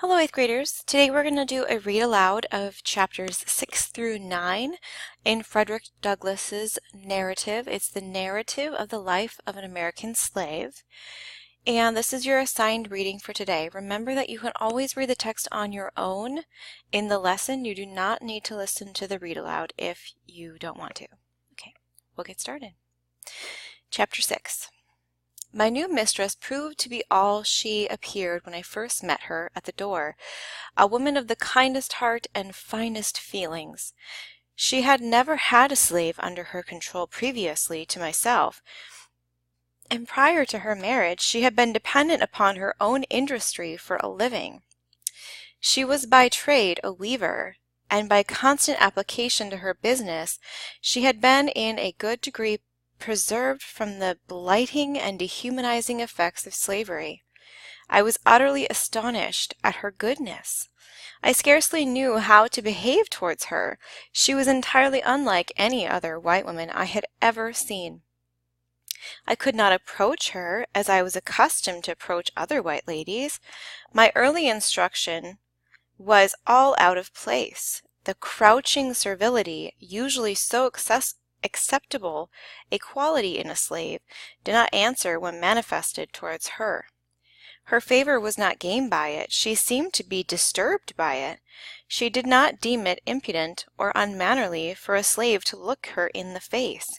Hello, 8th graders. Today we're going to do a read aloud of chapters 6 through 9 in Frederick Douglass's narrative. It's the narrative of the life of an American slave. And this is your assigned reading for today. Remember that you can always read the text on your own in the lesson. You do not need to listen to the read aloud if you don't want to. Okay, we'll get started. Chapter 6. My new mistress proved to be all she appeared when I first met her at the door, a woman of the kindest heart and finest feelings. She had never had a slave under her control previously to myself, and prior to her marriage she had been dependent upon her own industry for a living. She was by trade a weaver, and by constant application to her business she had been in a good degree preserved from the blighting and dehumanizing effects of slavery. I was utterly astonished at her goodness. I scarcely knew how to behave towards her. She was entirely unlike any other white woman I had ever seen. I could not approach her as I was accustomed to approach other white ladies. My early instruction was all out of place. The crouching servility, usually so acceptable a quality in a slave, did not answer when manifested towards her. Her favor was not gained by it. She seemed to be disturbed by it. She did not deem it impudent or unmannerly for a slave to look her in the face.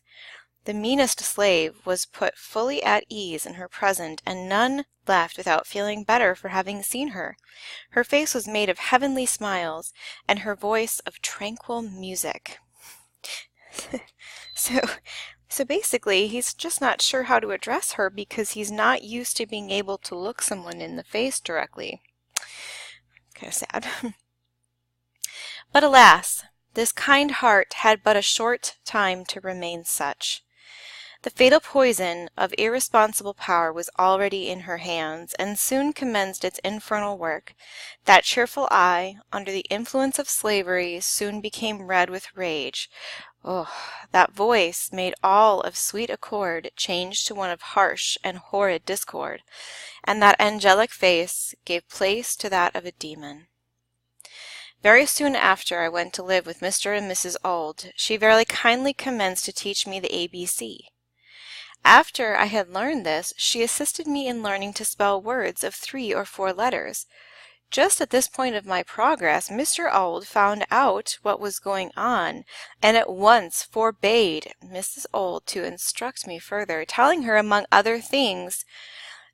The meanest slave was put fully at ease in her presence, and none left without feeling better for having seen her. Her face was made of heavenly smiles, and her voice of tranquil music. So basically, he's just not sure how to address her because he's not used to being able to look someone in the face directly. Kind of sad. But alas, this kind heart had but a short time to remain such. The fatal poison of irresponsible power was already in her hands, and soon commenced its infernal work. That cheerful eye, under the influence of slavery, soon became red with rage. Oh, that voice, made all of sweet accord, changed to one of harsh and horrid discord, and that angelic face gave place to that of a demon. Very soon after I went to live with Mr. and Mrs. Aloud. She very kindly commenced to teach me the ABC. After I had learned this, she assisted me in learning to spell words of 3 or 4 letters. Just at this point of my progress, Mr. Aloud found out what was going on, and at once forbade Mrs. Aloud to instruct me further, telling her, among other things,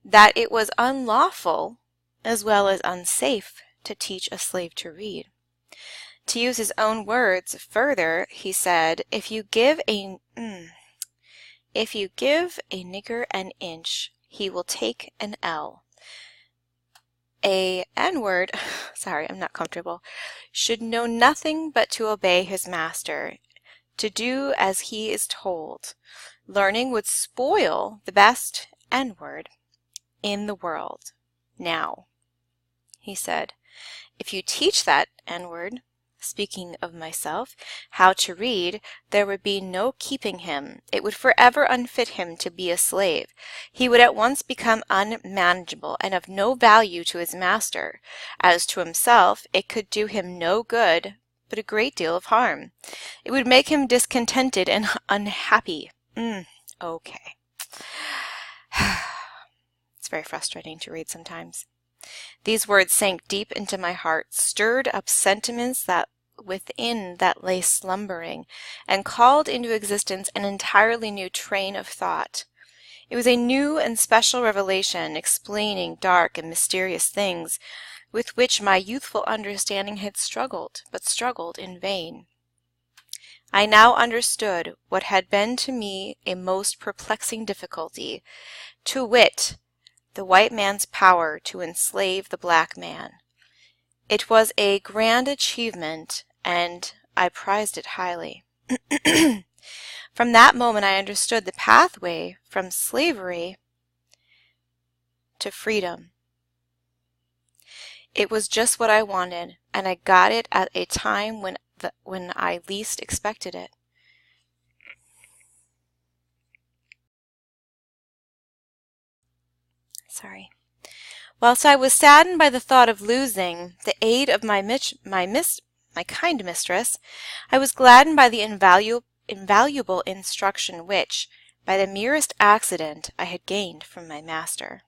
that it was unlawful as well as unsafe to teach a slave to read. To use his own words further, he said, if you give a nigger an inch, he will take an ell. A N-word, sorry, I'm not comfortable, should know nothing but to obey his master, to do as he is told. Learning would spoil the best N-word in the world. Now, he said, if you teach that N-word, speaking of myself, how to read, there would be no keeping him. It would forever unfit him to be a slave. He would at once become unmanageable and of no value to his master. As to himself, it could do him no good, but a great deal of harm. It would make him discontented and unhappy. Okay. It's very frustrating to read sometimes. These words sank deep into my heart, stirred up sentiments that within that lay slumbering, and called into existence an entirely new train of thought. It was a new and special revelation, explaining dark and mysterious things with which my youthful understanding had struggled, but struggled in vain. I now understood what had been to me a most perplexing difficulty, to wit, the white man's power to enslave the black man. It was a grand achievement, and I prized it highly. From that moment I understood the pathway from slavery to freedom. It was just what I wanted, and I got it at a time when I least expected it. Sorry. Whilst I was saddened by the thought of losing the aid of my kind mistress, I was gladdened by the invaluable instruction which, by the merest accident, I had gained from my master.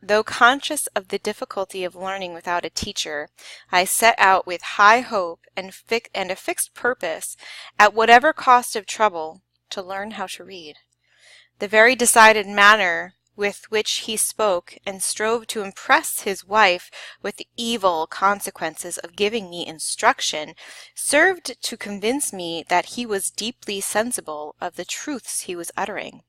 Though conscious of the difficulty of learning without a teacher, I set out with high hope and a fixed purpose, at whatever cost of trouble, to learn how to read. The very decided manner with which he spoke and strove to impress his wife with the evil consequences of giving me instruction served to convince me that he was deeply sensible of the truths he was uttering.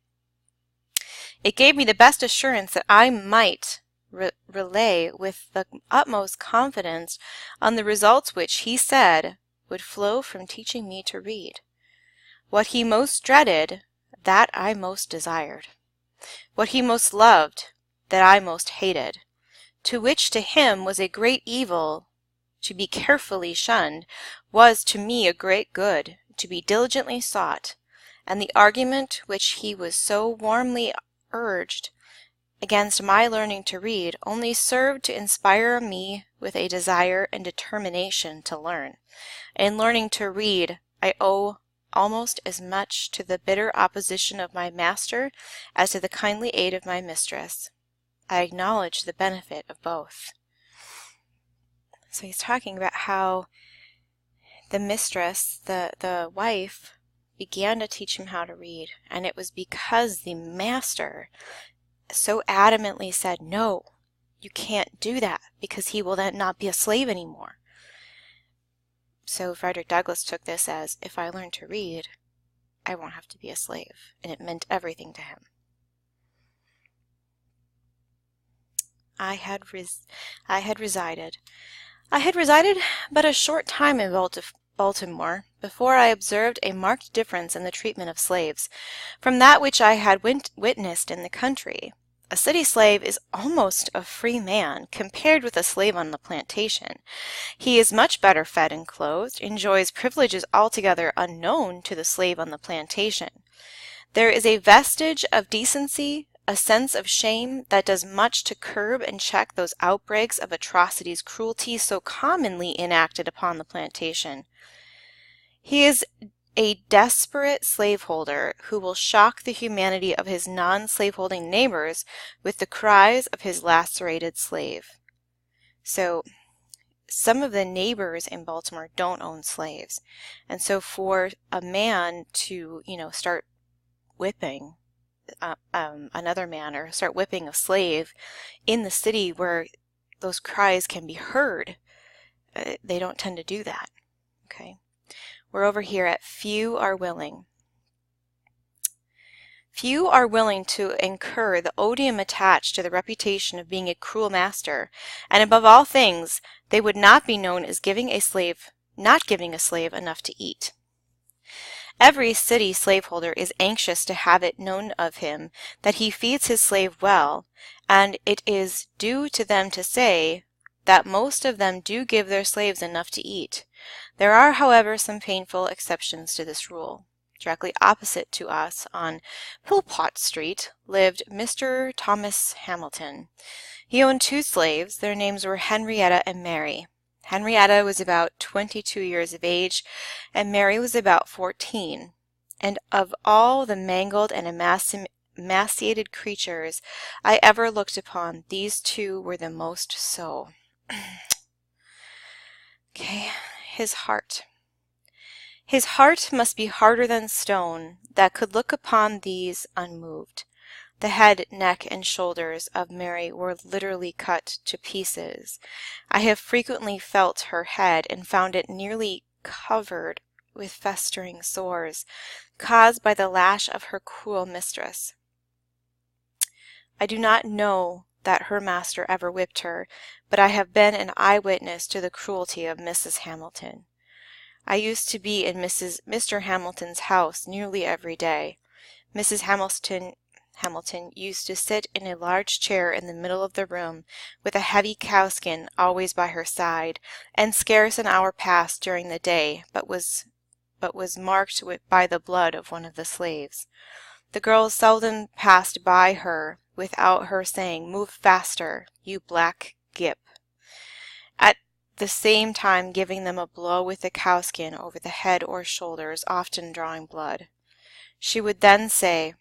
It gave me the best assurance that I might rely with the utmost confidence on the results which he said would flow from teaching me to read. What he most dreaded, that I most desired. What he most loved, that I most hated. To which to him was a great evil to be carefully shunned, was to me a great good to be diligently sought, and the argument which he was so warmly urged against my learning to read only served to inspire me with a desire and determination to learn. In learning to read, I owe almost as much to the bitter opposition of my master as to the kindly aid of my mistress. I acknowledge the benefit of both. So he's talking about how the mistress, the wife, began to teach him how to read, and it was because the master so adamantly said, no, you can't do that, because he will then not be a slave anymore. So Frederick Douglass took this as, if I learn to read, I won't have to be a slave, and it meant everything to him. I had resided but a short time in Baltimore before I observed a marked difference in the treatment of slaves from that which I had witnessed in the country. A city slave is almost a free man compared with a slave on the plantation. He is much better fed and clothed, enjoys privileges altogether unknown to the slave on the plantation. There is a vestige of decency, a sense of shame that does much to curb and check those outbreaks of atrocities, cruelty so commonly enacted upon the plantation. He is a desperate slaveholder who will shock the humanity of his non-slaveholding neighbors with the cries of his lacerated slave. So some of the neighbors in Baltimore don't own slaves. And so for a man to, start whipping another man or start whipping a slave in the city where those cries can be heard, they don't tend to do that. Okay. We're over here at few are willing. Few are willing to incur the odium attached to the reputation of being a cruel master, and above all things, they would not be known as not giving a slave enough to eat. Every city slaveholder is anxious to have it known of him that he feeds his slave well, and it is due to them to say that most of them do give their slaves enough to eat. There are, however, some painful exceptions to this rule. Directly opposite to us on Philpott Street lived Mr. Thomas Hamilton. He owned 2 slaves. Their names were Henrietta and Mary. Henrietta was about 22 years of age, and Mary was about 14. And of all the mangled and emaciated creatures I ever looked upon, these 2 were the most so. Okay, his heart. His heart must be harder than stone that could look upon these unmoved. The head, neck, and shoulders of Mary were literally cut to pieces. I have frequently felt her head and found it nearly covered with festering sores, caused by the lash of her cruel mistress. I do not know that her master ever whipped her, but I have been an eyewitness to the cruelty of Mrs. Hamilton. I used to be in Mr. Hamilton's house nearly every day. Mrs. Hamilton used to sit in a large chair in the middle of the room, with a heavy cowskin always by her side, and scarce an hour passed during the day but was marked by the blood of one of the slaves. The girls seldom passed by her without her saying, "Move faster, you black gip," at the same time giving them a blow with the cowskin over the head or shoulders, often drawing blood. She would then say,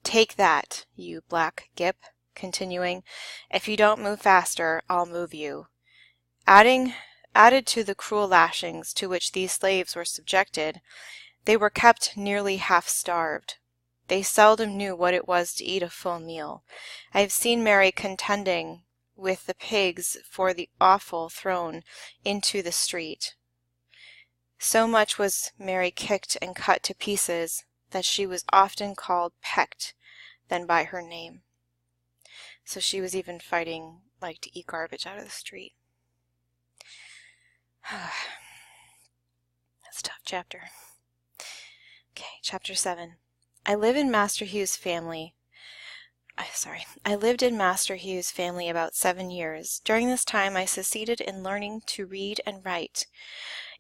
"Take that, you black gip," continuing, "If you don't move faster, I'll move you." Added to the cruel lashings to which these slaves were subjected, they were kept nearly half-starved. They seldom knew what it was to eat a full meal. I have seen Mary contending with the pigs for the offal thrown into the street. So much was Mary kicked and cut to pieces that she was often called pecked than by her name. So she was even fighting like to eat garbage out of the street. That's a tough chapter. Okay, chapter 7. I lived in Master Hugh's family about 7 years. During this time I succeeded in learning to read and write.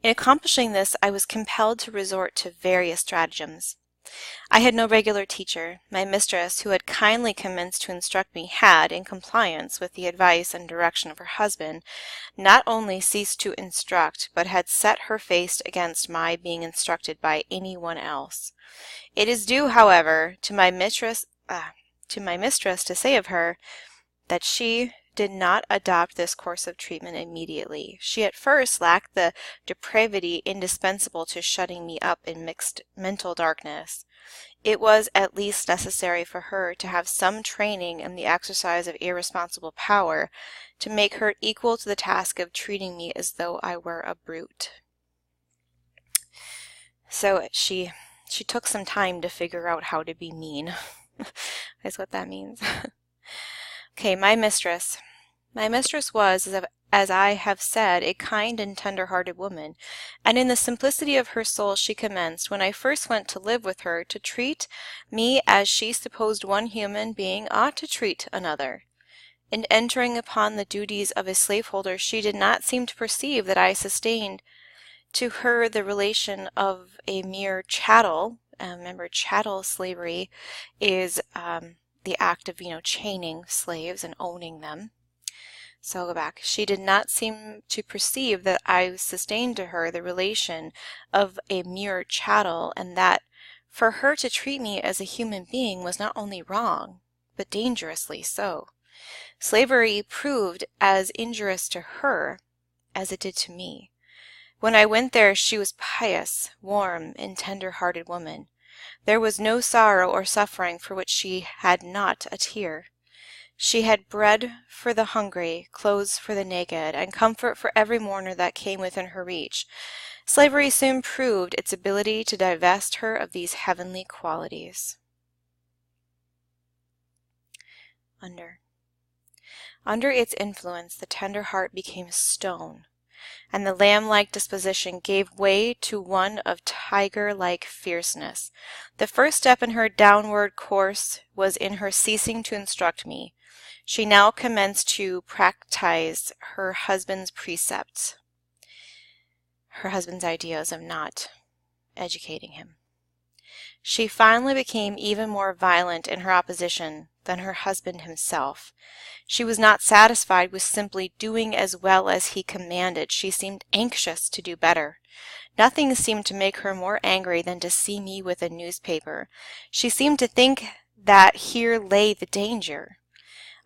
In accomplishing this, I was compelled to resort to various stratagems. I had no regular teacher. My mistress, who had kindly commenced to instruct me, had, in compliance with the advice and direction of her husband, not only ceased to instruct, but had set her face against my being instructed by any one else. It is due, however, to my mistress to say of her that she did not adopt this course of treatment immediately. She at first lacked the depravity indispensable to shutting me up in mixed mental darkness. It was at least necessary for her to have some training in the exercise of irresponsible power to make her equal to the task of treating me as though I were a brute. So she took some time to figure out how to be mean. That's what that means. Okay, my mistress. My mistress was, as I have said, a kind and tender-hearted woman, and in the simplicity of her soul she commenced, when I first went to live with her, to treat me as she supposed one human being ought to treat another. In entering upon the duties of a slaveholder, she did not seem to perceive that I sustained to her the relation of a mere chattel. Remember, chattel slavery is the act of, chaining slaves and owning them. So I'll go back. She did not seem to perceive that I sustained to her the relation of a mere chattel, and that for her to treat me as a human being was not only wrong, but dangerously so. Slavery proved as injurious to her as it did to me. When I went there, she was pious, warm, and tender-hearted woman. There was no sorrow or suffering for which she had not a tear. She had bread for the hungry, clothes for the naked, and comfort for every mourner that came within her reach. Slavery soon proved its ability to divest her of these heavenly qualities. Under its influence, the tender heart became stone, and the lamb-like disposition gave way to one of tiger-like fierceness. The first step in her downward course was in her ceasing to instruct me. She now commenced to practice her husband's precepts, her husband's ideas of not educating him. She finally became even more violent in her opposition than her husband himself. She was not satisfied with simply doing as well as he commanded. She seemed anxious to do better. Nothing seemed to make her more angry than to see me with a newspaper. She seemed to think that here lay the danger.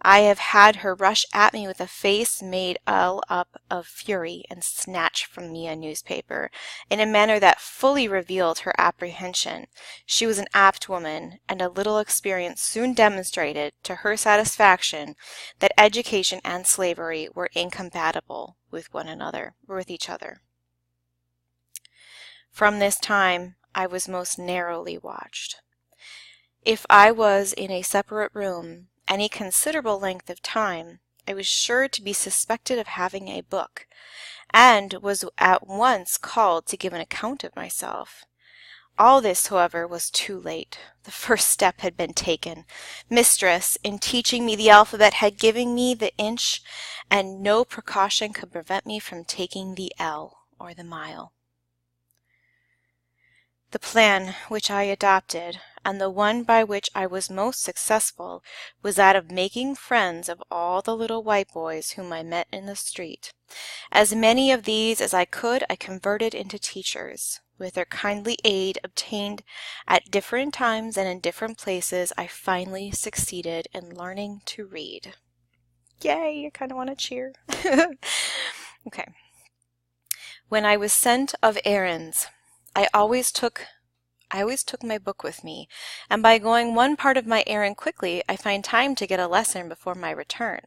I have had her rush at me with a face made all up of fury and snatch from me a newspaper, in a manner that fully revealed her apprehension. She was an apt woman, and a little experience soon demonstrated, to her satisfaction, that education and slavery were incompatible with each other. From this time I was most narrowly watched. If I was in a separate room any considerable length of time, I was sure to be suspected of having a book, and was at once called to give an account of myself. All this, however, was too late. The first step had been taken. Mistress, in teaching me the alphabet, had given me the inch, and no precaution could prevent me from taking the ell, or the mile. The plan which I adopted, and the one by which I was most successful, was that of making friends of all the little white boys whom I met in the street. As many of these as I could I converted into teachers. With their kindly aid, obtained at different times and in different places, I finally succeeded in learning to read. Yay, I kind of want to cheer. Okay. When I was sent of errands, I always took my book with me, and by going one part of my errand quickly, I find time to get a lesson before my return.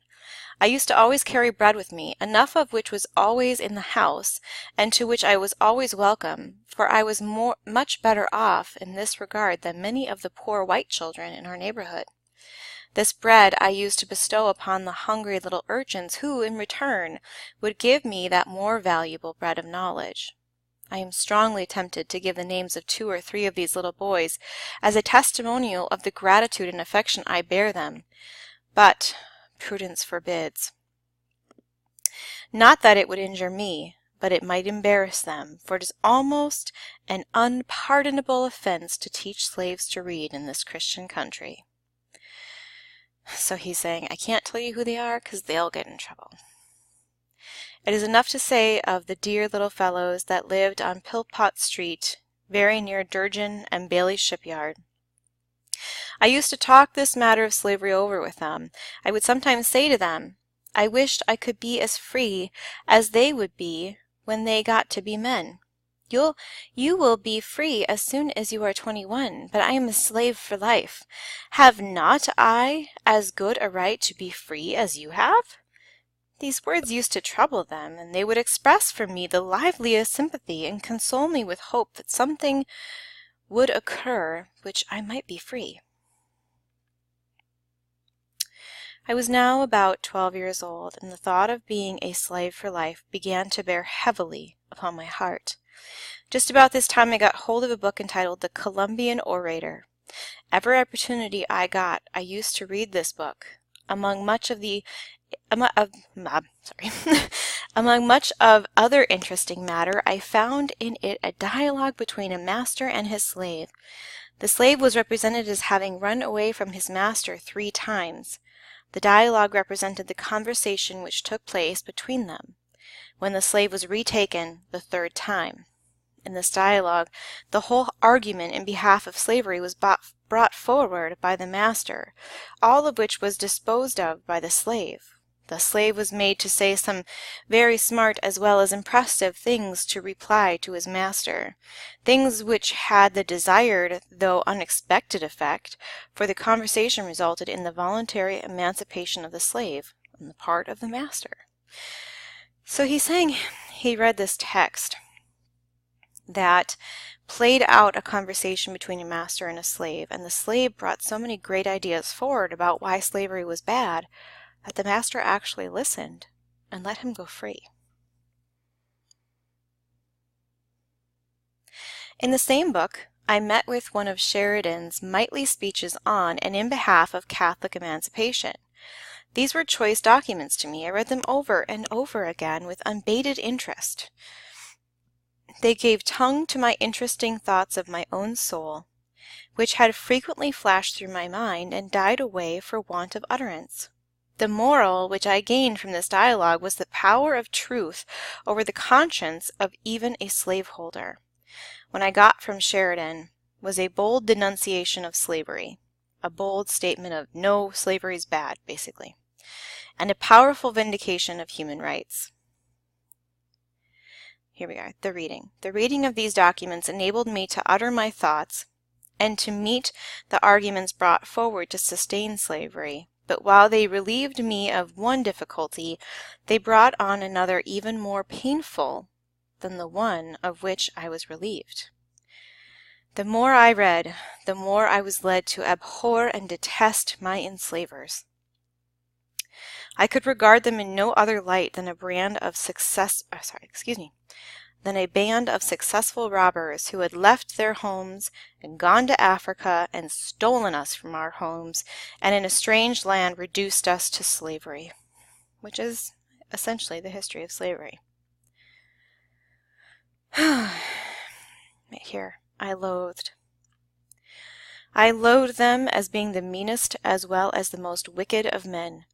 I used to always carry bread with me, enough of which was always in the house, and to which I was always welcome, for I was much better off in this regard than many of the poor white children in our neighborhood. This bread I used to bestow upon the hungry little urchins who, in return, would give me that more valuable bread of knowledge. I am strongly tempted to give the names of 2 or 3 of these little boys as a testimonial of the gratitude and affection I bear them, but prudence forbids. Not that it would injure me, but it might embarrass them, for it is almost an unpardonable offense to teach slaves to read in this Christian country. So he's saying, I can't tell you who they are because they'll get in trouble. It is enough to say of the dear little fellows that lived on Philpott Street, very near Durgin and Bailey's shipyard. I used to talk this matter of slavery over with them. I would sometimes say to them, I wished I could be as free as they would be when they got to be men. You will be free as soon as you are 21, but I am a slave for life. Have not I as good a right to be free as you have? These words used to trouble them, and they would express for me the liveliest sympathy and console me with hope that something would occur which I might be free. I was now about 12 years old, and the thought of being a slave for life began to bear heavily upon my heart. Just about this time I got hold of a book entitled The Columbian Orator. Every opportunity I got, I used to read this book. Among much of other interesting matter, I found in it a dialogue between a master and his slave. The slave was represented as having run away from his master 3 times. The dialogue represented the conversation which took place between them, when the slave was retaken the 3rd time. In this dialogue, the whole argument in behalf of slavery was brought forward by the master, all of which was disposed of by the slave. The slave was made to say some very smart as well as impressive things to reply to his master, things which had the desired though unexpected effect, for the conversation resulted in the voluntary emancipation of the slave on the part of the master. So he's saying he read this text that played out a conversation between a master and a slave, and the slave brought so many great ideas forward about why slavery was bad that the master actually listened and let him go free. In the same book, I met with one of Sheridan's mighty speeches on and in behalf of Catholic emancipation. These were choice documents to me. I read them over and over again with unabated interest. They gave tongue to my interesting thoughts of my own soul, which had frequently flashed through my mind and died away for want of utterance. The moral which I gained from this dialogue was the power of truth over the conscience of even a slaveholder. What I got from Sheridan was a bold denunciation of slavery, a bold statement of no, slavery's bad, basically, and a powerful vindication of human rights. Here we are, the reading. The reading of these documents enabled me to utter my thoughts and to meet the arguments brought forward to sustain slavery. But while they relieved me of one difficulty, they brought on another even more painful than the one of which I was relieved. The more I read, the more I was led to abhor and detest my enslavers. I could regard them in no other light than a band of successful robbers who had left their homes and gone to Africa and stolen us from our homes, and in a strange land reduced us to slavery, which is essentially the history of slavery. Right here. I loathed. I loathed them as being the meanest as well as the most wicked of men.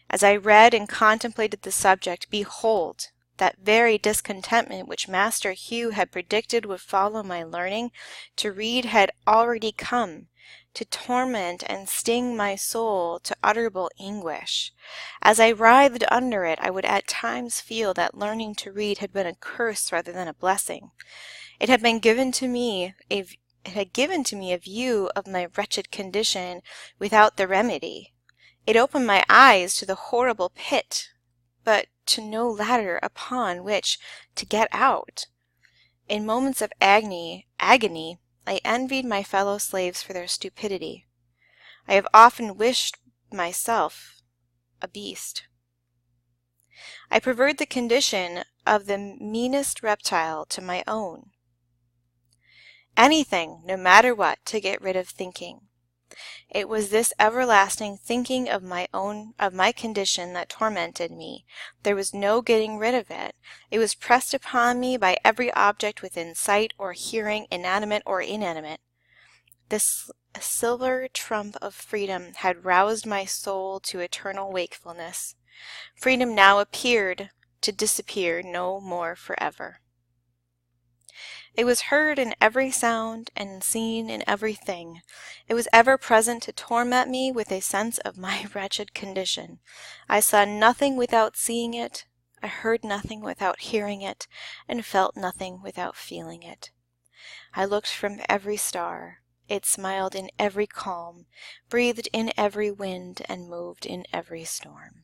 As I read and contemplated the subject, behold, that very discontentment which Master Hugh had predicted would follow my learning to read had already come, to torment and sting my soul to utterable anguish. As I writhed under it, I would at times feel that learning to read had been a curse rather than a blessing. It had given to me a view of my wretched condition without the remedy. It opened my eyes to the horrible pit, but to no ladder upon which to get out. In moments of agony, I envied my fellow slaves for their stupidity. I have often wished myself a beast. I preferred the condition of the meanest reptile to my own. Anything, no matter what, to get rid of thinking. It was this everlasting thinking of my condition that tormented me. There was no getting rid of it. It was pressed upon me by every object within sight or hearing, inanimate or inanimate. This silver trump of freedom had roused my soul to eternal wakefulness. Freedom now appeared to disappear no more forever. It was heard in every sound and seen in everything. It was ever present to torment me with a sense of my wretched condition. I saw nothing without seeing it, I heard nothing without hearing it, and felt nothing without feeling it. I looked from every star. It smiled in every calm, breathed in every wind, and moved in every storm.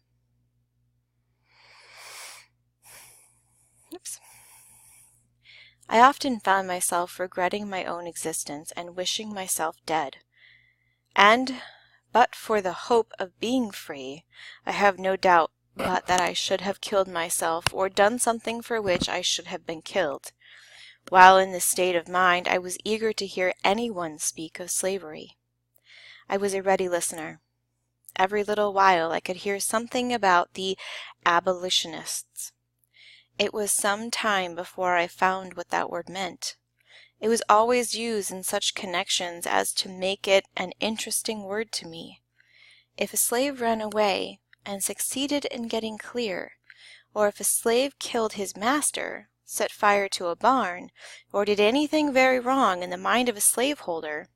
Oops. I often found myself regretting my own existence and wishing myself dead. And, but for the hope of being free, I have no doubt but that I should have killed myself or done something for which I should have been killed. While in this state of mind, I was eager to hear anyone speak of slavery. I was a ready listener. Every little while I could hear something about the abolitionists. It was some time before I found what that word meant. It was always used in such connections as to make it an interesting word to me. If a slave ran away and succeeded in getting clear, or if a slave killed his master, set fire to a barn, or did anything very wrong in the mind of a slaveholder,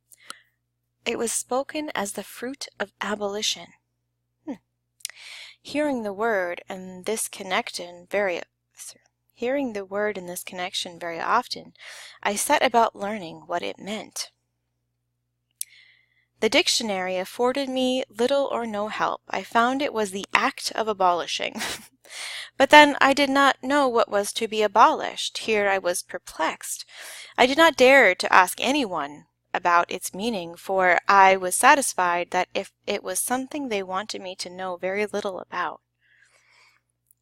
it was spoken as the fruit of abolition. Hearing the word in this connection very often, I set about learning what it meant. The dictionary afforded me little or no help. I found it was the act of abolishing. But then I did not know what was to be abolished. Here I was perplexed. I did not dare to ask anyone about its meaning, for I was satisfied that if it was something they wanted me to know very little about.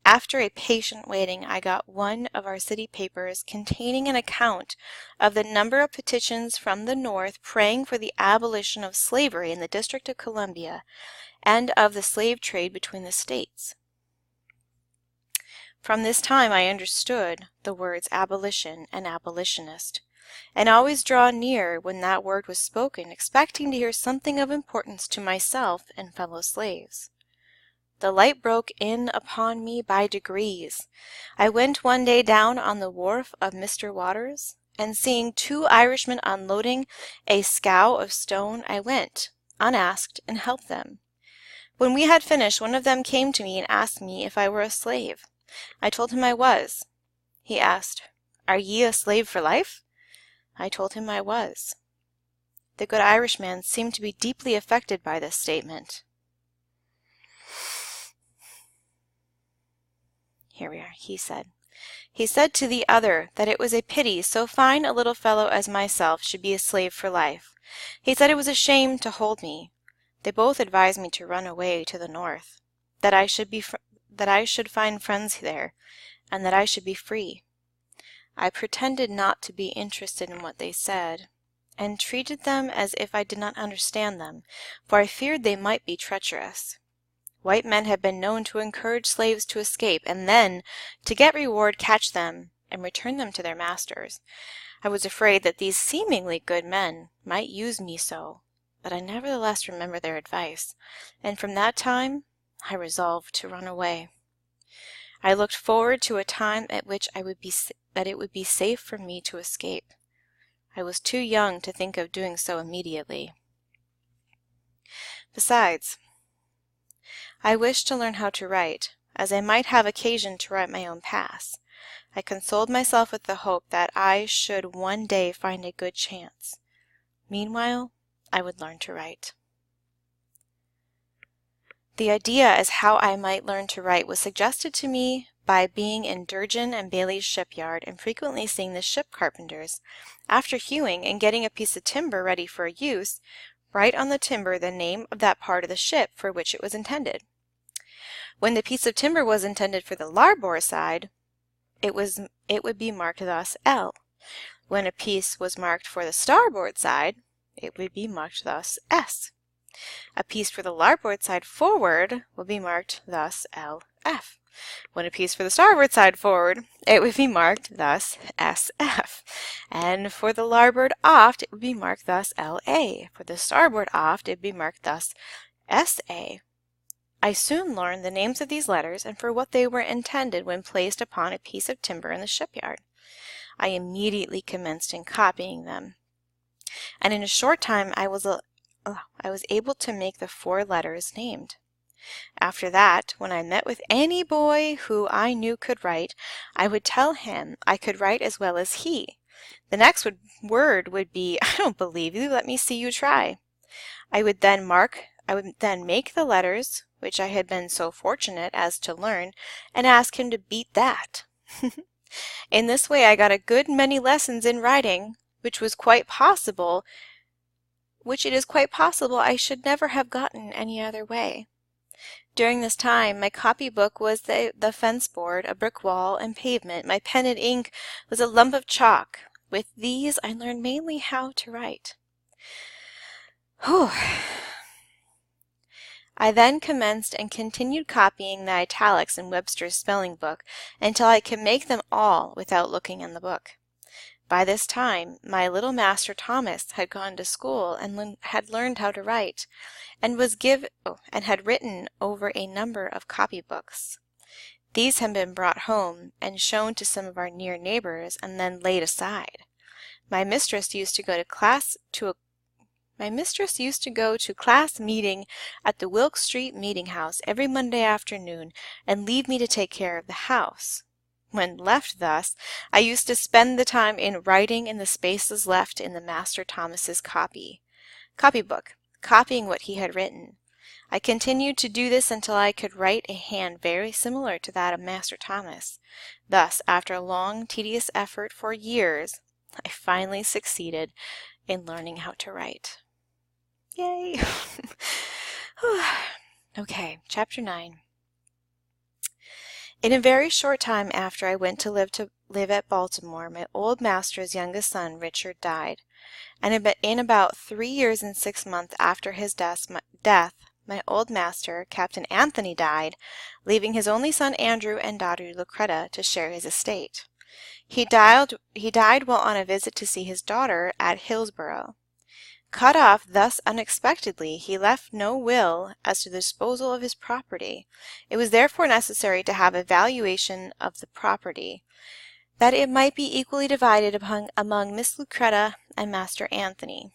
After a patient waiting, I got one of our city papers containing an account of the number of petitions from the North praying for the abolition of slavery in the District of Columbia and of the slave trade between the states. From this time I understood the words abolition and abolitionist, and always draw near when that word was spoken, expecting to hear something of importance to myself and fellow slaves. The light broke in upon me by degrees. I went one day down on the wharf of Mr. Waters, and seeing two Irishmen unloading a scow of stone, I went, unasked, and helped them. When we had finished, one of them came to me and asked me if I were a slave. I told him I was. He asked, "Are ye a slave for life?" I told him I was. The good Irishman seemed to be deeply affected by this statement. Here we are, he said. He said to the other that it was a pity so fine a little fellow as myself should be a slave for life. He said it was a shame to hold me. They both advised me to run away to the North, that I should find friends there, and that I should be free. I pretended not to be interested in what they said, and treated them as if I did not understand them, for I feared they might be treacherous. White men have been known to encourage slaves to escape, and then, to get reward, catch them and return them to their masters. I was afraid that these seemingly good men might use me so, but I nevertheless remembered their advice, and from that time I resolved to run away. I looked forward to a time at which that it would be safe for me to escape. I was too young to think of doing so immediately. Besides, I wished to learn how to write, as I might have occasion to write my own pass. I consoled myself with the hope that I should one day find a good chance. Meanwhile, I would learn to write. The idea as how I might learn to write was suggested to me by being in Durgin and Bailey's shipyard and frequently seeing the ship carpenters, after hewing and getting a piece of timber ready for use, write on the timber the name of that part of the ship for which it was intended. When the piece of timber was intended for the larboard side, it would be marked thus L. When a piece was marked for the starboard side, it would be marked thus S. A piece for the larboard side forward would be marked thus LF. When a piece for the starboard side forward, it would be marked thus SF. And for the larboard aft, it would be marked thus LA. For the starboard aft, it would be marked thus SA. I soon learned the names of these letters and for what they were intended when placed upon a piece of timber in the shipyard. I immediately commenced in copying them, and in a short time I was able to make the 4 letters named. After that, when I met with any boy who I knew could write, I would tell him I could write as well as he. The next word would be, "I don't believe you, let me see you try." I would then make the letters, which I had been so fortunate as to learn, and ask him to beat that. In this way I got a good many lessons in writing, which it is quite possible I should never have gotten any other way. During this time my copybook was the fence board, a brick wall, and pavement. My pen and ink was a lump of chalk. With these I learned mainly how to write. Whew. I then commenced and continued copying the italics in Webster's spelling book until I could make them all without looking in the book. By this time my little master Thomas had gone to school and had learned how to write, and had written over a number of copybooks. These had been brought home and shown to some of our near neighbors and then laid aside. My mistress used to go to class meeting at the Wilk Street Meeting House every Monday afternoon and leave me to take care of the house. When left thus, I used to spend the time in writing in the spaces left in the Master Thomas's copybook, copying what he had written. I continued to do this until I could write a hand very similar to that of Master Thomas. Thus, after a long, tedious effort for years, I finally succeeded in learning how to write. Yay! Okay, Chapter 9. In a very short time after I went to live at Baltimore, my old master's youngest son, Richard, died, and in about 3 years and 6 months after his death, my old master, Captain Anthony, died, leaving his only son Andrew and daughter Lucretta to share his estate. He died while on a visit to see his daughter at Hillsborough. Cut off thus unexpectedly, he left no will as to the disposal of his property. It was therefore necessary to have a valuation of the property, that it might be equally divided among Miss Lucretta and Master Anthony.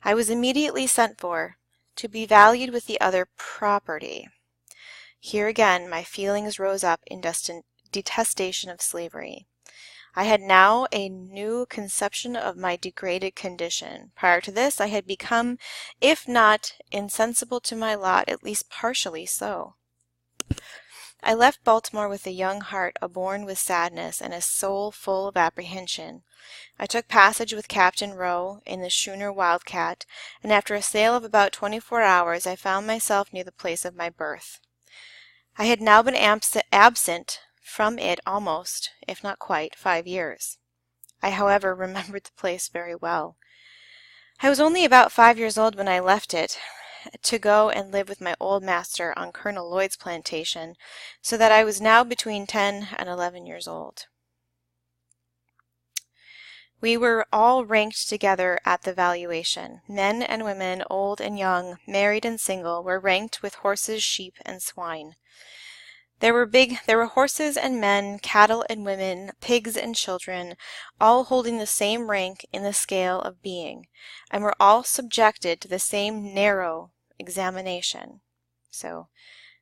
I was immediately sent for, to be valued with the other property. Here again my feelings rose up in detestation of slavery. I had now a new conception of my degraded condition. Prior to this I had become, if not insensible to my lot, at least partially so. I left Baltimore with a young heart aborn with sadness and a soul full of apprehension. I took passage with Captain Rowe in the schooner Wildcat, and after a sail of about 24 hours I found myself near the place of my birth. I had now been absent from it almost, if not quite, 5 years. I, however, remembered the place very well. I was only about 5 years old when I left it, to go and live with my old master on Colonel Lloyd's plantation, so that I was now between 10 and 11 years old. We were all ranked together at the valuation. Men and women, old and young, married and single, were ranked with horses, sheep, and swine. There were horses and men, cattle and women, pigs and children, all holding the same rank in the scale of being, and were all subjected to the same narrow examination. So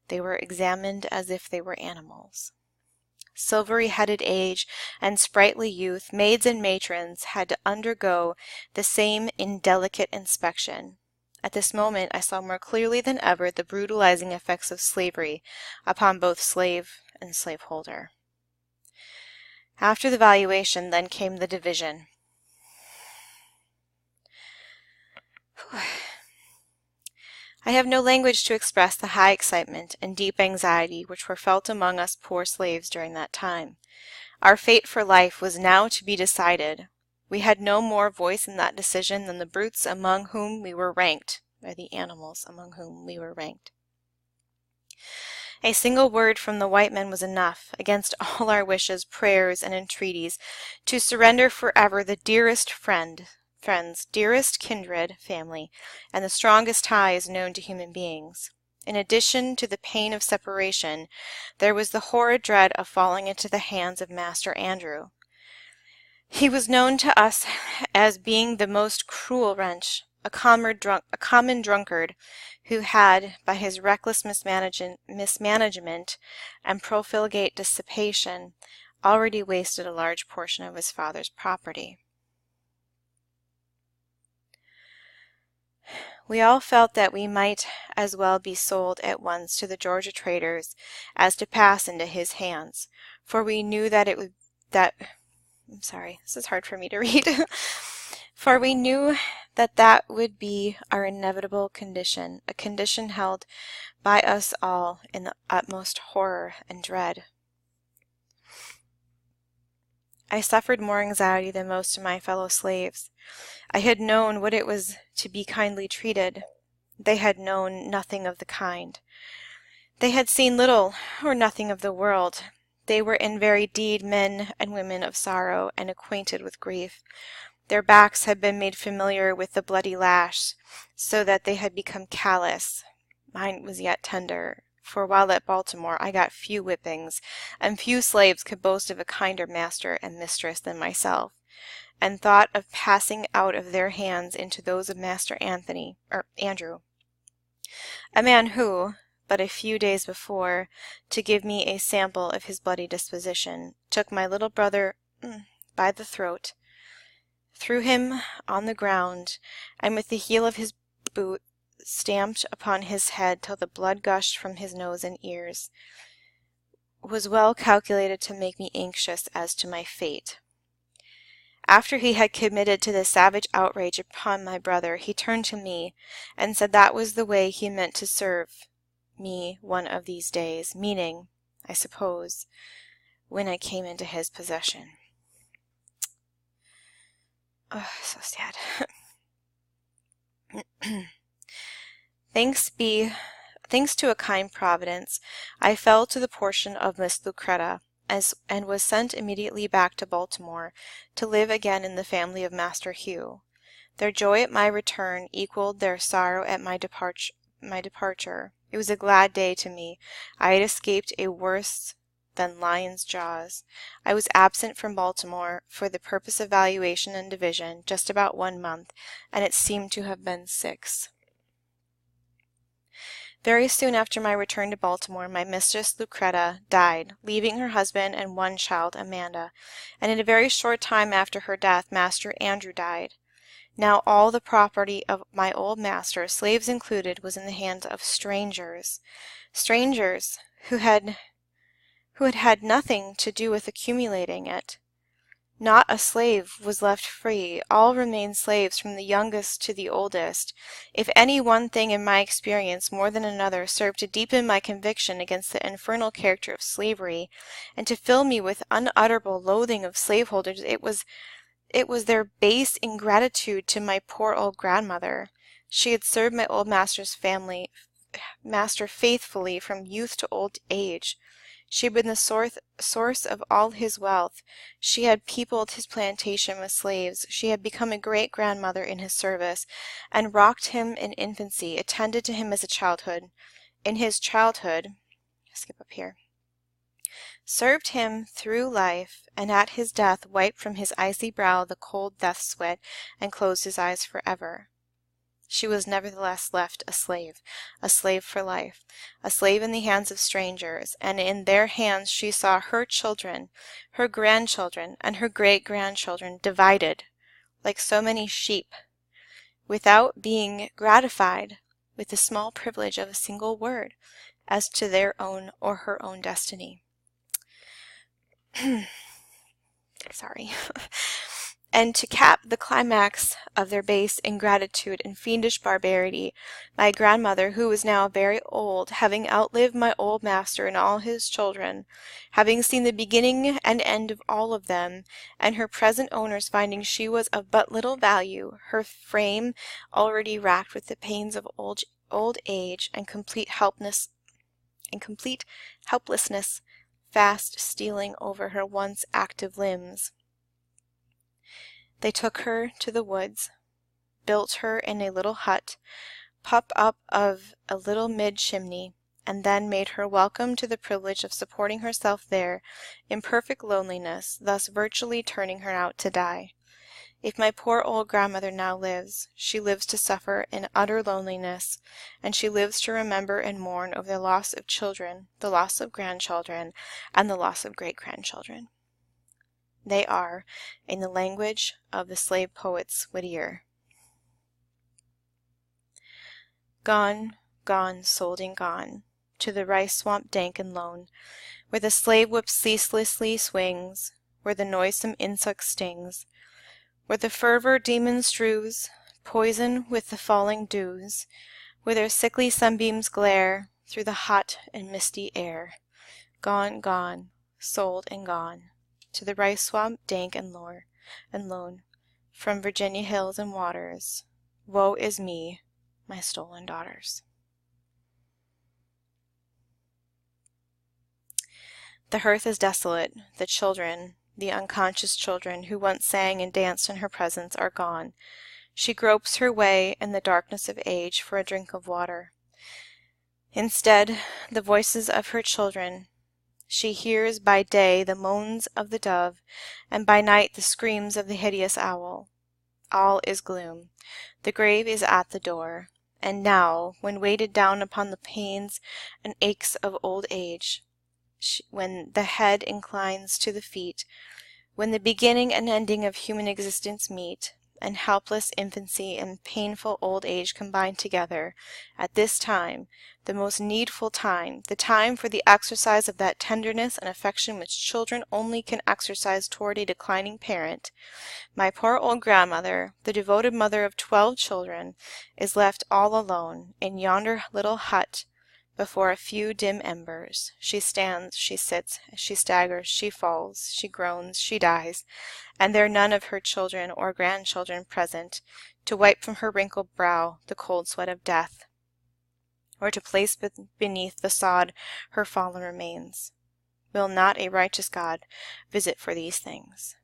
they were examined as if they were animals. Silvery-headed age and sprightly youth, maids and matrons, had to undergo the same indelicate inspection. At this moment I saw more clearly than ever the brutalizing effects of slavery upon both slave and slaveholder. After the valuation, then came the division. I have no language to express the high excitement and deep anxiety which were felt among us poor slaves during that time. Our fate for life was now to be decided. We had no more voice in that decision than the brutes among whom we were ranked, or the animals among whom we were ranked. A single word from the white men was enough, against all our wishes, prayers, and entreaties, to surrender forever the dearest friends, dearest kindred, family, and the strongest ties known to human beings. In addition to the pain of separation, there was the horrid dread of falling into the hands of Master Andrew. He was known to us as being the most cruel wretch, a common drunkard, who had, by his reckless mismanagement and profligate dissipation, already wasted a large portion of his father's property. We all felt that we might as well be sold at once to the Georgia traders as to pass into his hands, for we knew that this is hard for me to read. For we knew that would be our inevitable condition, a condition held by us all in the utmost horror and dread. I suffered more anxiety than most of my fellow slaves. I had known what it was to be kindly treated. They had known nothing of the kind. They had seen little or nothing of the world. They were in very deed men and women of sorrow and acquainted with grief. Their backs had been made familiar with the bloody lash, so that they had become callous. Mine was yet tender, for while at Baltimore I got few whippings, and few slaves could boast of a kinder master and mistress than myself, and thought of passing out of their hands into those of Master Andrew, a man who, but a few days before, to give me a sample of his bloody disposition, took my little brother by the throat, threw him on the ground, and with the heel of his boot stamped upon his head till the blood gushed from his nose and ears, was well calculated to make me anxious as to my fate. After he had committed to this savage outrage upon my brother, he turned to me, and said that was the way he meant to serve me one of these days, meaning, I suppose, when I came into his possession. Oh, so sad. Thanks to a kind providence, I fell to the portion of Miss Lucretta, and was sent immediately back to Baltimore to live again in the family of Master Hugh. Their joy at my return equaled their sorrow at my departure. It was a glad day to me. I had escaped a worse than lion's jaws. I was absent from Baltimore for the purpose of valuation and division just about 1 month, and it seemed to have been 6. Very soon after my return to Baltimore, my mistress Lucretta died, leaving her husband and 1 child, Amanda, and in a very short time after her death Master Andrew died. Now all the property of my old master, slaves included, was in the hands of strangers who had had nothing to do with accumulating it. Not a slave was left free. All remained slaves from the youngest to the oldest. If any one thing in my experience more than another served to deepen my conviction against the infernal character of slavery, and to fill me with unutterable loathing of slaveholders, it was their base ingratitude to my poor old grandmother. She had served my old master faithfully from youth to old age. She had been the source of all his wealth. She had peopled his plantation with slaves. She had become a great-grandmother in his service, and rocked him in infancy, attended to him as a childhood. In his childhood, skip up here, served him through life, and at his death wiped from his icy brow the cold death sweat, and closed his eyes forever. She was nevertheless left a slave for life, a slave in the hands of strangers, and in their hands she saw her children, her grandchildren, and her great-grandchildren divided, like so many sheep, without being gratified with the small privilege of a single word as to their own or her own destiny. Sorry. And to cap the climax of their base ingratitude and fiendish barbarity, my grandmother, who was now very old, having outlived my old master and all his children, having seen the beginning and end of all of them, and her present owners finding she was of but little value, her frame already racked with the pains of old age and complete helplessness fast stealing over her once active limbs, they took her to the woods, built her in a little hut, put up of a little mid-chimney, and then made her welcome to the privilege of supporting herself there in perfect loneliness, thus virtually turning her out to die. If my poor old grandmother now lives, she lives to suffer in utter loneliness, and she lives to remember and mourn over the loss of children, the loss of grandchildren, and the loss of great-grandchildren. They are, in the language of the slave poets Whittier, gone, gone, sold and gone, to the rice swamp dank and lone, where the slave whip ceaselessly swings, where the noisome insect stings, where the fervor demon strews poison with the falling dews, where their sickly sunbeams glare through the hot and misty air. Gone, gone, sold and gone, to the rice swamp dank and lone, from Virginia hills and waters. Woe is me, my stolen daughters. The hearth is desolate. The children, the unconscious children who once sang and danced in her presence, are gone. She gropes her way in the darkness of age for a drink of water. Instead, the voices of her children she hears by day the moans of the dove, and by night the screams of the hideous owl. All is gloom. The grave is at the door. And now, when weighted down upon the pains and aches of old age, when the head inclines to the feet, when the beginning and ending of human existence meet, and helpless infancy and painful old age combine together, at this time, the most needful time, the time for the exercise of that tenderness and affection which children only can exercise toward a declining parent, my poor old grandmother, the devoted mother of 12 children, is left all alone in yonder little hut before a few dim embers. She stands, she sits, she staggers, she falls, she groans, she dies, and there are none of her children or grandchildren present to wipe from her wrinkled brow the cold sweat of death, or to place beneath the sod her fallen remains. Will not a righteous God visit for these things?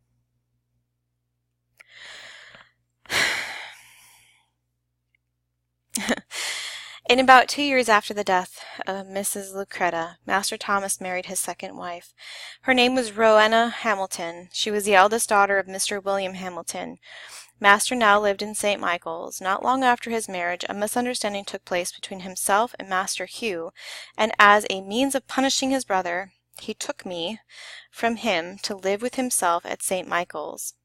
In about 2 years after the death of Mrs. Lucretta, Master Thomas married his second wife. Her name was Rowena Hamilton. She was the eldest daughter of Mr. William Hamilton. Master now lived in St. Michael's. Not long after his marriage, a misunderstanding took place between himself and Master Hugh, and as a means of punishing his brother, he took me from him to live with himself at St. Michael's.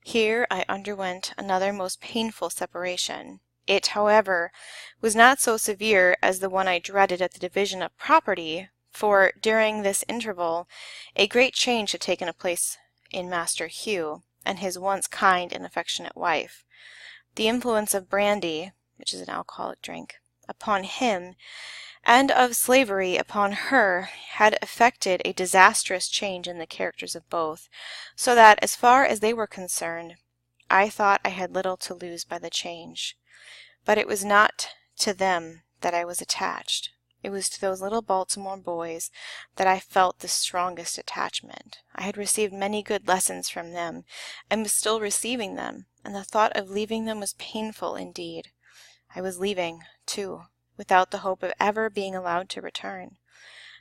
Here I underwent another most painful separation. It, however, was not so severe as the one I dreaded at the division of property, for during this interval a great change had taken place in Master Hugh and his once kind and affectionate wife. The influence of brandy, which is an alcoholic drink, upon him, and of slavery upon her, had effected a disastrous change in the characters of both, so that, as far as they were concerned, I thought I had little to lose by the change. But it was not to them that I was attached. It was to those little Baltimore boys that I felt the strongest attachment. I had received many good lessons from them, and was still receiving them, and the thought of leaving them was painful indeed. I was leaving, too, without the hope of ever being allowed to return.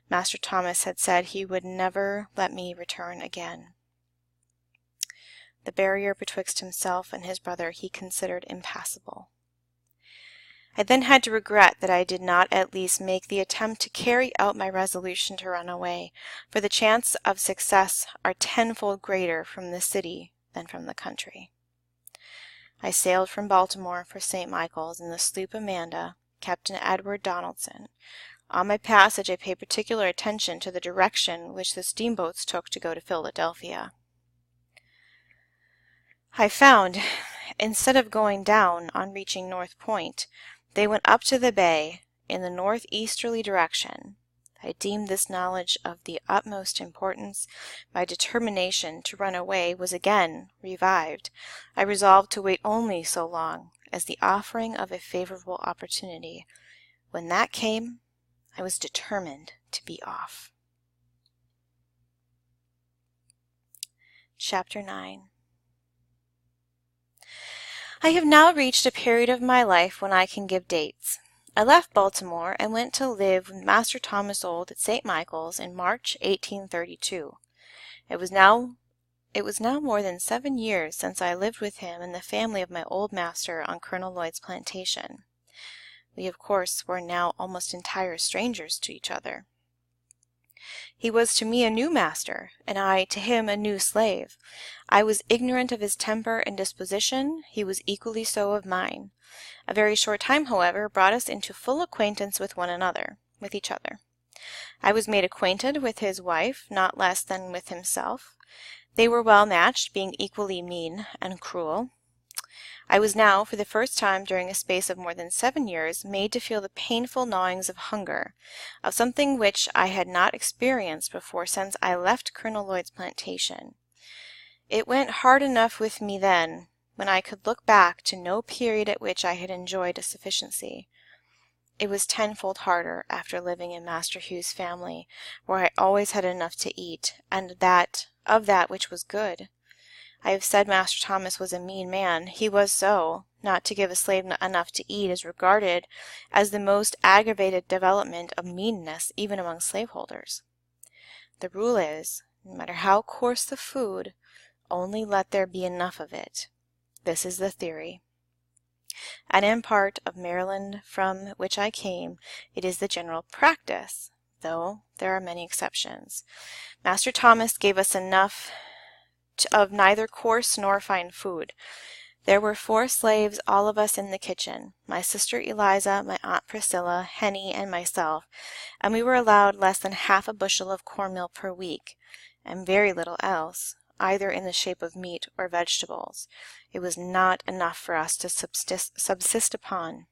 Master Thomas had said he would never let me return again. The barrier betwixt himself and his brother he considered impassable. I then had to regret that I did not at least make the attempt to carry out my resolution to run away, for the chance of success are tenfold greater from the city than from the country. I sailed from Baltimore for St. Michael's in the sloop Amanda, Captain Edward Donaldson. On my passage I paid particular attention to the direction which the steamboats took to go to Philadelphia. I found, instead of going down on reaching North Point, they went up to the bay in the northeasterly direction. I deemed this knowledge of the utmost importance. My determination to run away was again revived. I resolved to wait only so long as the offering of a favorable opportunity. When that came, I was determined to be off. Chapter 9. I have now reached a period of my life when I can give dates. I left Baltimore and went to live with Master Thomas Old at St. Michael's in March 1832. It was now more than 7 years since I lived with him and the family of my old master on Colonel Lloyd's plantation. We, of course, were now almost entire strangers to each other. He was to me a new master, and I to him a new slave. I was ignorant of his temper and disposition. He was equally so of mine. A very short time, however, brought us into full acquaintance with each other. I was made acquainted with his wife, not less than with himself. They were well matched, being equally mean and cruel. I was now, for the first time during a space of more than 7 years, made to feel the painful gnawings of hunger, of something which I had not experienced before since I left Colonel Lloyd's plantation. It went hard enough with me then, when I could look back to no period at which I had enjoyed a sufficiency. It was tenfold harder after living in Master Hugh's family, where I always had enough to eat, and that of that which was good. I have said Master Thomas was a mean man. He was so. Not to give a slave enough to eat is regarded as the most aggravated development of meanness even among slaveholders. The rule is, no matter how coarse the food, only let there be enough of it. This is the theory. And in part of Maryland from which I came, it is the general practice, though there are many exceptions. Master Thomas gave us enough of neither coarse nor fine food. There were 4 slaves, all of us in the kitchen, my sister Eliza, my Aunt Priscilla, Henny, and myself, and we were allowed less than half a bushel of cornmeal per week, and very little else, either in the shape of meat or vegetables. It was not enough for us to subsist upon.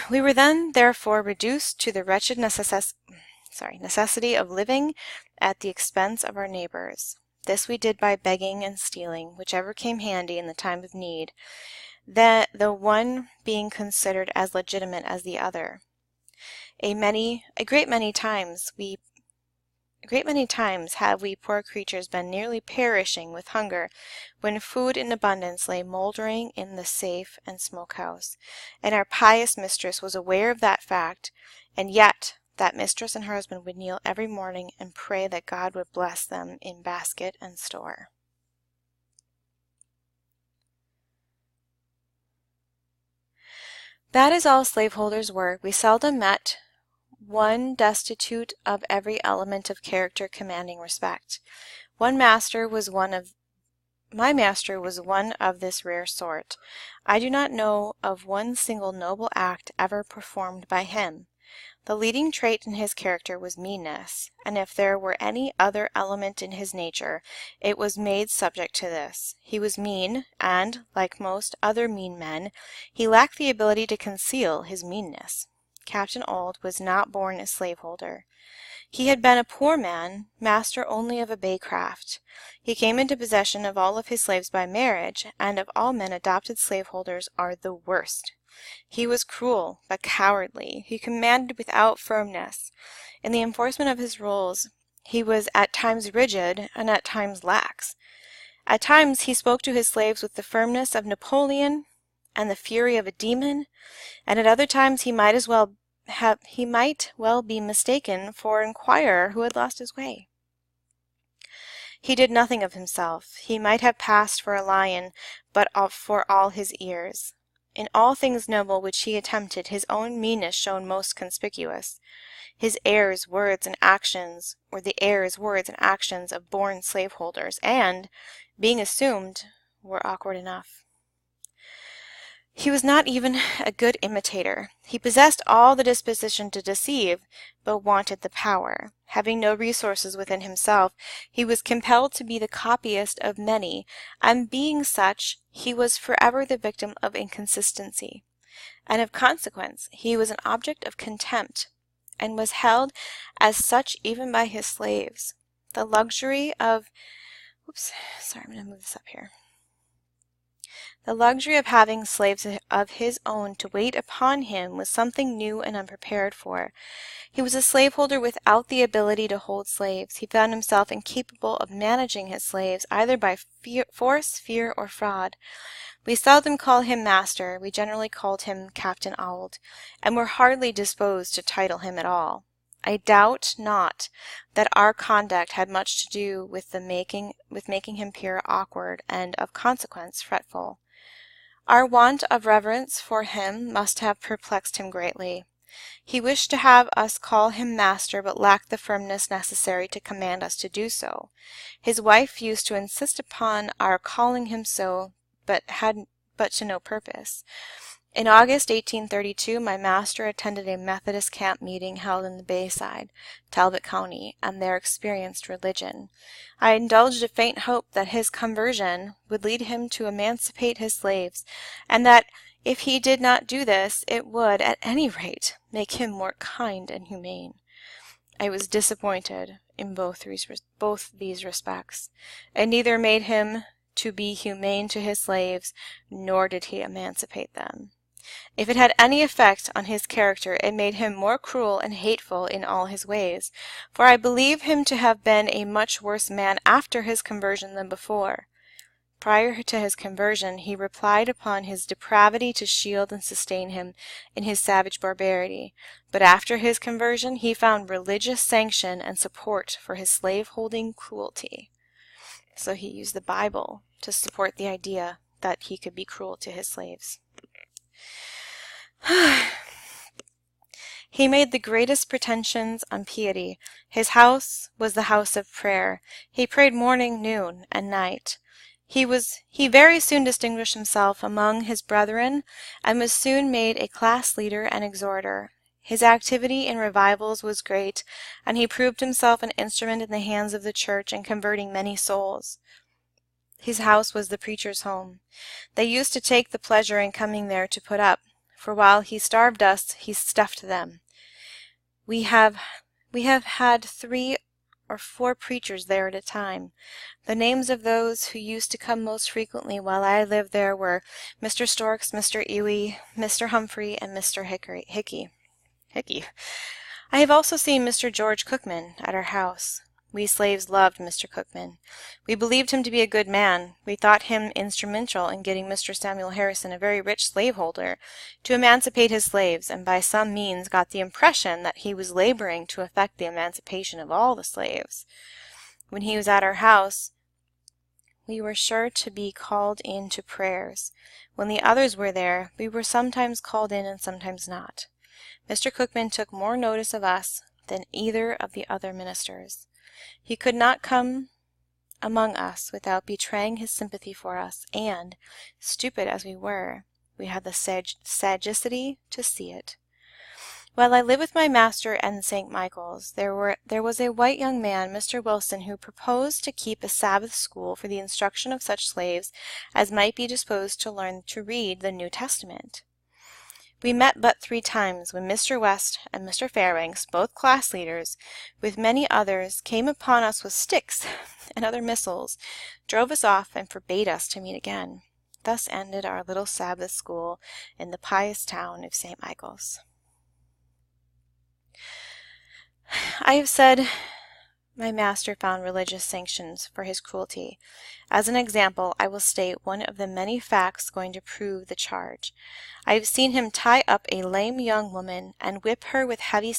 We were then, therefore, reduced to the wretched necessity of living at the expense of our neighbors. This we did by begging and stealing, whichever came handy in the time of need, the one being considered as legitimate as the other. A great many times have we poor creatures been nearly perishing with hunger, when food in abundance lay mouldering in the safe and smoke-house, and our pious mistress was aware of that fact, and yet that mistress and her husband would kneel every morning and pray that God would bless them in basket and store. That is all slaveholders were. We seldom met one destitute of every element of character commanding respect. My master was one of this rare sort. I do not know of one single noble act ever performed by him. The leading trait in his character was meanness, and if there were any other element in his nature, it was made subject to this. He was mean, and, like most other mean men, he lacked the ability to conceal his meanness. Captain Auld was not born a slaveholder. He had been a poor man, master only of a bay craft. He came into possession of all of his slaves by marriage, and of all men adopted slaveholders are the worst. He was cruel, but cowardly. He commanded without firmness. In the enforcement of his rules, he was at times rigid and at times lax. At times he spoke to his slaves with the firmness of Napoleon and the fury of a demon, and at other times he might well be mistaken for an inquirer who had lost his way. He did nothing of himself. He might have passed for a lion, but for all his ears. In all things noble which he attempted, his own meanness shone most conspicuous. His airs, words, and actions were the airs, words, and actions of born slaveholders, and, being assumed, were awkward enough. He was not even a good imitator. He possessed all the disposition to deceive, but wanted the power. Having no resources within himself, he was compelled to be the copyist of many, and being such, he was forever the victim of inconsistency. And of consequence, he was an object of contempt, and was held as such even by his slaves. The luxury of The luxury of having slaves of his own to wait upon him was something new and unprepared for. He was a slaveholder without the ability to hold slaves. He found himself incapable of managing his slaves, either by force, fear, or fraud. We seldom called him master, we generally called him Captain Aloud, and were hardly disposed to title him at all. I doubt not that our conduct had much to do with making him appear awkward, and, of consequence, fretful. Our want of reverence for him must have perplexed him greatly. He wished to have us call him master, but lacked the firmness necessary to command us to do so. His wife used to insist upon our calling him so, but to no purpose. In August 1832, my master attended a Methodist camp meeting held in the Bayside, Talbot County, and there experienced religion. I indulged a faint hope that his conversion would lead him to emancipate his slaves, and that if he did not do this, it would, at any rate, make him more kind and humane. I was disappointed in both these respects, and neither made him to be humane to his slaves, nor did he emancipate them. If it had any effect on his character, it made him more cruel and hateful in all his ways, for I believe him to have been a much worse man after his conversion than before. Prior to his conversion, he relied upon his depravity to shield and sustain him in his savage barbarity, but after his conversion he found religious sanction and support for his slave-holding cruelty. So he used the Bible to support the idea that he could be cruel to his slaves. He made the greatest pretensions on piety. His house was the house of prayer. He prayed morning, noon, and night. He very soon distinguished himself among his brethren, and was soon made a class leader and exhorter. His activity in revivals was great, and he proved himself an instrument in the hands of the church in converting many souls. His house was the preacher's home. They used to take the pleasure in coming there to put up, for while he starved us, he stuffed them. We have had 3 or 4 preachers there at a time. The names of those who used to come most frequently while I lived there were Mr. Storks, Mr. Ewey, Mr. Humphrey, and Mr. Hickey. I have also seen Mr. George Cookman at our house. We slaves loved Mr. Cookman. We believed him to be a good man. We thought him instrumental in getting Mr. Samuel Harrison, a very rich slaveholder, to emancipate his slaves, and by some means got the impression that he was laboring to effect the emancipation of all the slaves. When he was at our house, we were sure to be called in to prayers. When the others were there, we were sometimes called in and sometimes not. Mr. Cookman took more notice of us than either of the other ministers. He could not come among us without betraying his sympathy for us, and, stupid as we were, we had the sagacity to see it. While I lived with my master in St. Michael's, there was a white young man, Mr. Wilson, who proposed to keep a Sabbath school for the instruction of such slaves as might be disposed to learn to read the New Testament. We met but 3 times, when Mr. West and Mr. Fairbanks, both class leaders, with many others, came upon us with sticks and other missiles, drove us off, and forbade us to meet again. Thus ended our little Sabbath school in the pious town of St. Michael's. I have said my master found religious sanctions for his cruelty. As an example, I will state one of the many facts going to prove the charge. I have seen him tie up a lame young woman and whip her with heavy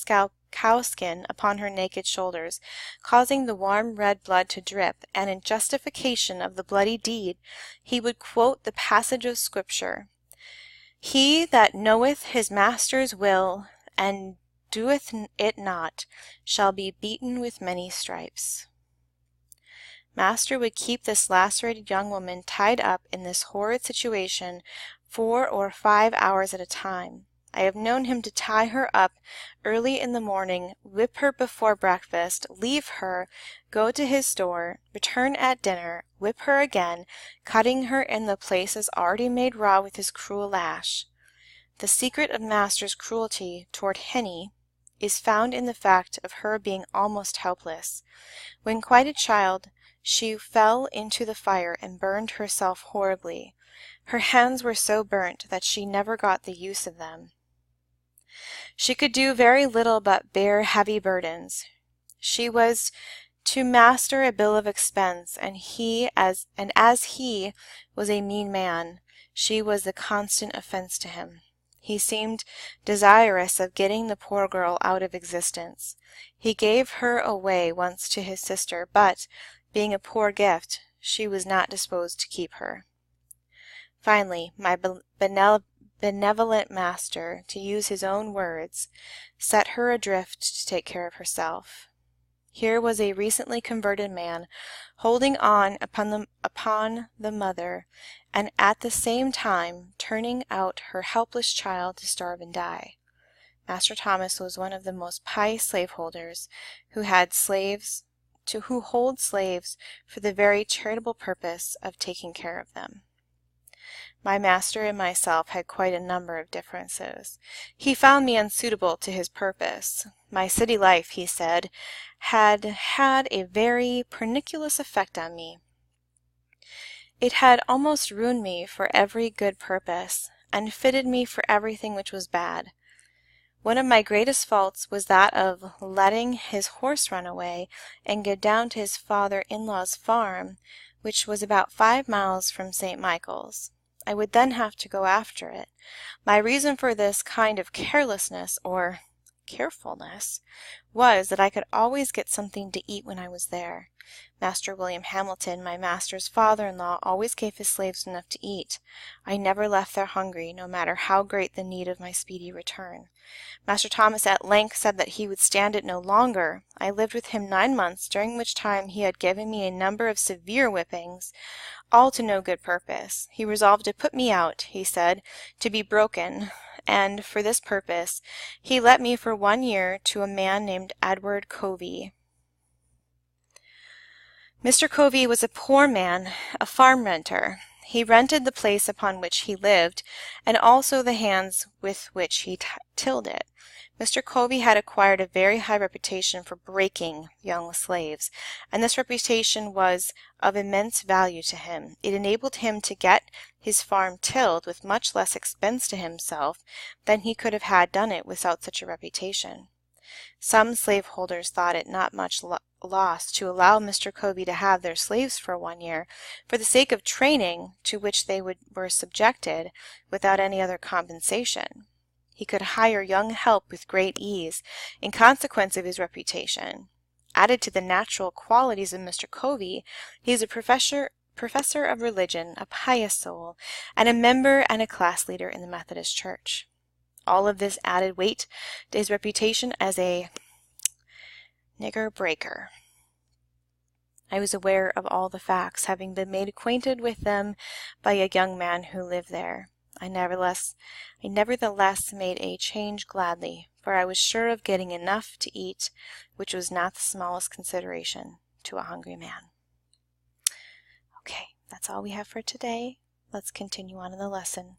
cowskin upon her naked shoulders, causing the warm red blood to drip, and in justification of the bloody deed he would quote the passage of Scripture, "He that knoweth his master's will, and doeth it not, shall be beaten with many stripes." Master would keep this lacerated young woman tied up in this horrid situation 4 or 5 hours at a time. I have known him to tie her up early in the morning, whip her before breakfast, leave her, go to his store, return at dinner, whip her again, cutting her in the places already made raw with his cruel lash. The secret of Master's cruelty toward Henny is found in the fact of her being almost helpless. When quite a child, she fell into the fire and burned herself horribly. Her hands were so burnt that she never got the use of them. She could do very little but bear heavy burdens. She was to Master a bill of expense, and as he was a mean man, she was a constant offense to him. He seemed desirous of getting the poor girl out of existence. He gave her away once to his sister, but, being a poor gift, she was not disposed to keep her. Finally, my benevolent master, to use his own words, set her adrift to take care of herself. Here was a recently converted man holding on upon the mother, and at the same time turning out her helpless child to starve and die. Master Thomas was one of the most pious slaveholders who hold slaves for the very charitable purpose of taking care of them. My master and myself had quite a number of differences. He found me unsuitable to his purpose. My city life, he said, had had a very pernicious effect on me. It had almost ruined me for every good purpose, and fitted me for everything which was bad. One of my greatest faults was that of letting his horse run away and go down to his father-in-law's farm, which was about 5 miles from St. Michael's. I would then have to go after it. My reason for this kind of carelessness, or carefulness, was that I could always get something to eat when I was there. Master William Hamilton, my master's father-in-law, always gave his slaves enough to eat. I never left there hungry, no matter how great the need of my speedy return. Master Thomas at length said that he would stand it no longer. I lived with him 9 months, during which time he had given me a number of severe whippings, all to no good purpose. He resolved to put me out, he said, to be broken, and for this purpose he let me for 1 year to a man named Edward Covey. Mr. Covey was a poor man, a farm renter. He rented the place upon which he lived, and also the hands with which he tilled it. Mr. Covey had acquired a very high reputation for breaking young slaves, and this reputation was of immense value to him. It enabled him to get his farm tilled with much less expense to himself than he could have had done it without such a reputation. Some slaveholders thought it not much loss to allow Mr. Covey to have their slaves for 1 year, for the sake of training to which they were subjected, without any other compensation. He could hire young help with great ease, in consequence of his reputation. Added to the natural qualities of Mr. Covey, he is a professor of religion, a pious soul, and a member and a class leader in the Methodist Church. All of this added weight to his reputation as a nigger breaker. I was aware of all the facts, having been made acquainted with them by a young man who lived there. I nevertheless made a change gladly, for I was sure of getting enough to eat, which was not the smallest consideration to a hungry man. Okay, that's all we have for today. Let's continue on in the lesson.